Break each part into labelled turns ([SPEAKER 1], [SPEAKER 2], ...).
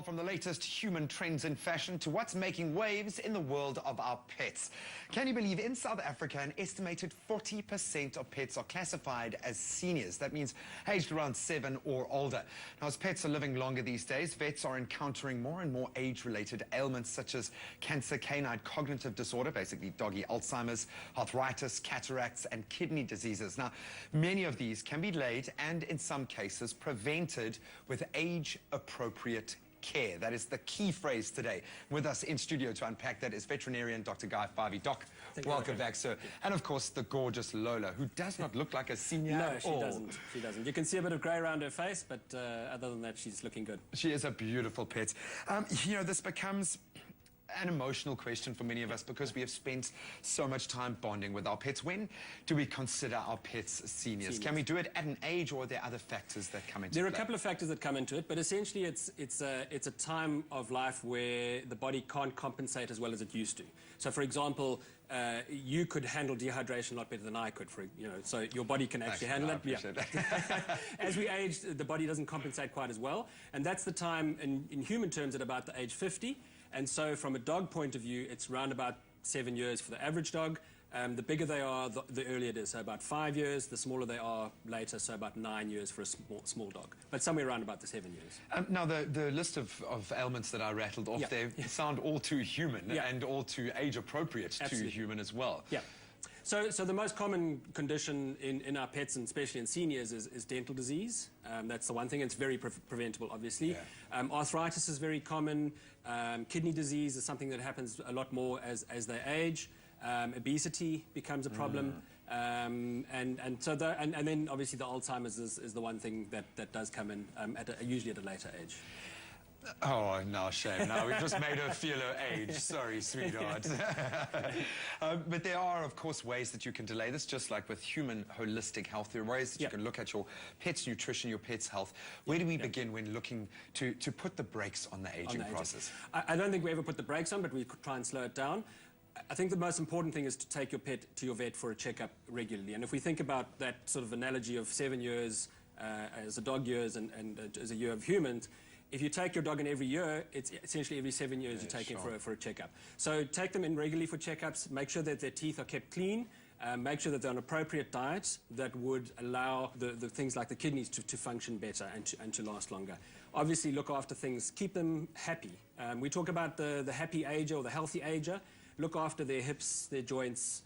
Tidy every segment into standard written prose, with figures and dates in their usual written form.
[SPEAKER 1] well, from the latest human trends in fashion to what's making waves in the world of our pets. Can you believe in South Africa, an estimated 40% of pets are classified as seniors? That means aged around 7 or older. Now, as pets are living longer these days, vets are encountering more and more age-related ailments such as cancer, canine cognitive disorder, basically doggy Alzheimer's, arthritis, cataracts, and kidney diseases. Now, many of these can be delayed and, in some cases, prevented with age-appropriate care. That is the key phrase today. With us in studio to unpack that is veterinarian Dr. Guy Favie. Doc, welcome back, sir. And of course, the gorgeous Lola, who does not look like a senior at all.
[SPEAKER 2] No, she doesn't. She doesn't. You can see a bit of grey around her face, but other than that, she's looking good.
[SPEAKER 1] She is a beautiful pet. You know, this becomes an emotional question for many of us because we have spent so much time bonding with our pets. When do we consider our pets seniors? Can we do it at an age, or are there other factors that come into play?
[SPEAKER 2] There are a couple of factors that come into it, but essentially it's a time of life where the body can't compensate as well as it used to. So, for example, you could handle dehydration a lot better than I could, so your body can actually handle it.
[SPEAKER 1] That.
[SPEAKER 2] As we age, the body doesn't compensate quite as well, and that's the time in human terms at about the age 50. And so from a dog point of view, it's around about 7 years for the average dog. The bigger they are, the earlier it is. So about 5 years. The smaller they are, later, so about 9 years for a small dog. But somewhere around about the 7 years.
[SPEAKER 1] Now, the list of ailments that I rattled off there sound all too human and all too age-appropriate to human as well.
[SPEAKER 2] Yeah. So the most common condition in our pets, and especially in seniors, is dental disease. That's the one thing. It's very preventable, obviously. Yeah. Arthritis is very common. Kidney disease is something that happens a lot more as they age. Obesity becomes a problem. And then obviously the Alzheimer's is the one thing that does come in usually at a later age.
[SPEAKER 1] Oh, no, shame. Now we've just made her feel her age. Sorry, sweetheart. But there are, of course, ways that you can delay this, just like with human holistic health. There are ways that you can look at your pet's nutrition, your pet's health. Where do we begin when looking to put the brakes on the aging process?
[SPEAKER 2] I don't think we ever put the brakes on, but we try and slow it down. I think the most important thing is to take your pet to your vet for a checkup regularly. And if we think about that sort of analogy of 7 years as a dog years and as a year of humans, if you take your dog in every year, it's essentially every 7 years you take him for a checkup. So take them in regularly for checkups, make sure that their teeth are kept clean, make sure that they're on appropriate diet that would allow the things like the kidneys to function better and to last longer. Obviously, look after things, keep them happy. We talk about the happy ager or the healthy ager. Look after their hips, their joints,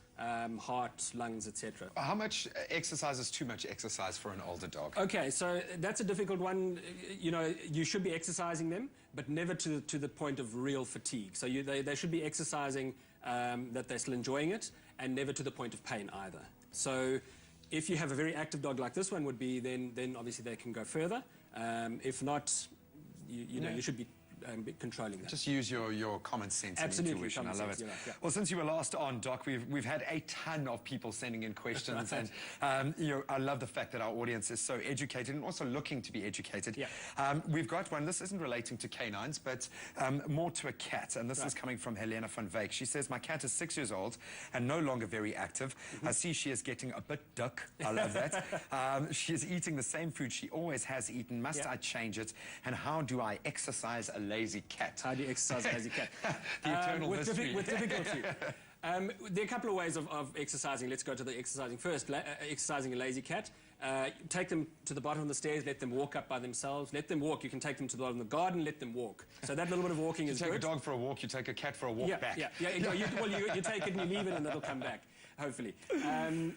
[SPEAKER 2] heart, lungs, etc.
[SPEAKER 1] How much exercise is too much exercise for an older dog? Okay,
[SPEAKER 2] so that's a difficult one. You know, you should be exercising them, but never to the point of real fatigue. So they should be exercising that they're still enjoying it, and never to the point of pain either. So if you have a very active dog like this one would be, then obviously they can go further. If not, you should be controlling that.
[SPEAKER 1] Just use your common sense and intuition. I love it. Right, Well, since you were last on, Doc, we've had a ton of people sending in questions, and I love the fact that our audience is so educated and also looking to be educated. We've got one. This isn't relating to canines, but more to a cat, and this is coming from Helena van Wyk. She says, my cat is 6 years old and no longer very active. I see she is getting a bit duck. I love that. She is eating the same food she always has eaten. Must I change it? And how do I exercise a lazy cat?
[SPEAKER 2] How do you exercise a lazy cat?
[SPEAKER 1] The eternal mystery.
[SPEAKER 2] With difficulty. There are a couple of ways of exercising. Let's go to the exercising first. Exercising a lazy cat. Take them to the bottom of the stairs, let them walk up by themselves. Let them walk. You can take them to the bottom of the garden, let them walk. So that little bit of walking is good.
[SPEAKER 1] You take a dog for a walk, you take a cat for a walk back.
[SPEAKER 2] You take it and you leave it and it'll come back, hopefully.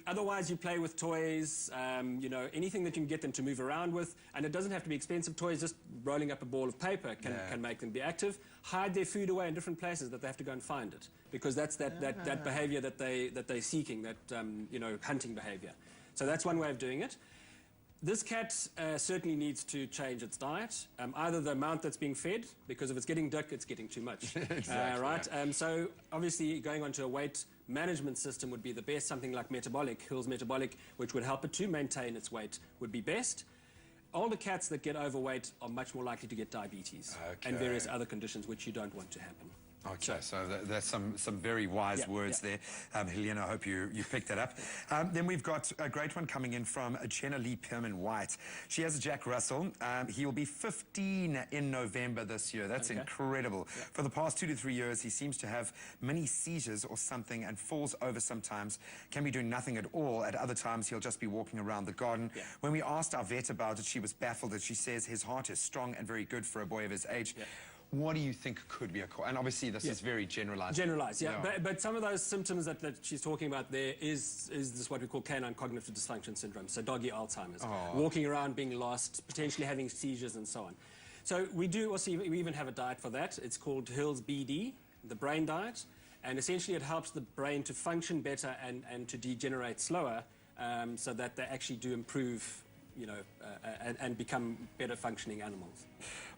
[SPEAKER 2] Otherwise, you play with toys, anything that you can get them to move around with. And it doesn't have to be expensive toys, just rolling up a ball of paper can make them be active. Hide their food away in different places that they have to go and find it, because that's that behavior that they're seeking, that hunting behavior. So that's one way of doing it. This cat certainly needs to change its diet, either the amount that's being fed, because if it's getting duck, it's getting too much.
[SPEAKER 1] Exactly.
[SPEAKER 2] Right? So obviously going onto a weight management system would be the best. Something like metabolic, Hill's metabolic, which would help it to maintain its weight, would be best. Older cats that get overweight are much more likely to get diabetes and various other conditions which you don't want to happen.
[SPEAKER 1] Okay, so that's some very wise words there. Helena, I hope you picked that up. Then we've got a great one coming in from Jenna Lee Perman-White. She has a Jack Russell. He will be 15 in November this year. That's incredible. For the past 2 to 3 years, he seems to have mini seizures or something and falls over sometimes, can be doing nothing at all. At other times, he'll just be walking around the garden. When we asked our vet about it, she was baffled that she says his heart is strong and very good for a boy of his age. What do you think could be a cause? And obviously this is very generalized.
[SPEAKER 2] Generalized, but some of those symptoms that she's talking about there is this what we call canine cognitive dysfunction syndrome, so doggy Alzheimer's. Walking around, being lost, potentially having seizures and so on. So we even have a diet for that. It's called Hill's BD, the brain diet, and essentially it helps the brain to function better and to degenerate slower, so that they actually do improve, and become better functioning animals.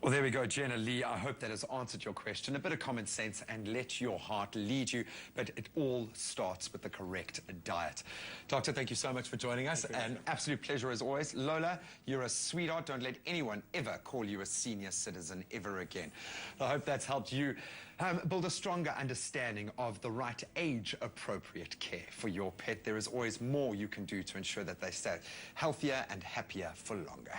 [SPEAKER 1] Well, there we go, Jenna Lee. I hope that has answered your question. A bit of common sense and let your heart lead you, but it all starts with the correct diet. Doctor, thank you so much for joining us. An absolute pleasure as always. Lola, you're a sweetheart. Don't let anyone ever call you a senior citizen ever again. I hope that's helped you build a stronger understanding of the right age-appropriate care for your pet. There is always more you can do to ensure that they stay healthier and happier for longer.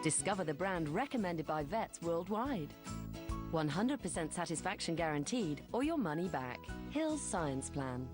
[SPEAKER 3] Discover the brand recommended by vets worldwide. 100% satisfaction guaranteed or your money back. Hill's Science Plan.